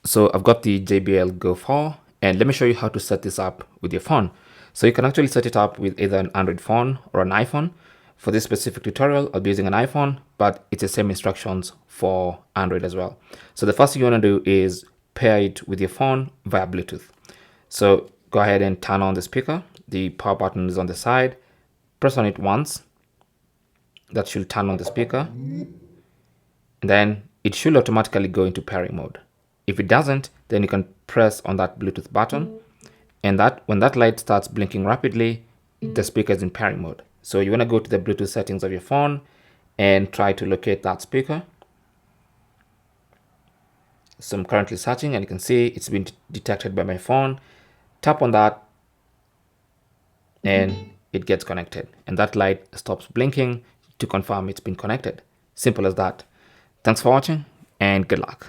So I've got the JBL Go 4, and let me show you how to set this up with your phone. So you can actually set it up with either an Android phone or an iPhone. For this specific tutorial, I'll be using an iPhone, but it's the same instructions for Android as well. So the first thing you want to do is pair it with your phone via Bluetooth. So go ahead and turn on the speaker. The power button is on the side. Press on it once. That should turn on the speaker. And then it should automatically go into pairing mode. If it doesn't, then you can press on that Bluetooth button, and that when that light starts blinking rapidly, the speaker is in pairing mode. So you want to go to the Bluetooth settings of your phone and try to locate that speaker. So I'm currently searching, and you can see it's been detected by my phone. Tap on that and it gets connected, and that light stops blinking to confirm it's been connected. Simple as that. Thanks for watching and good luck.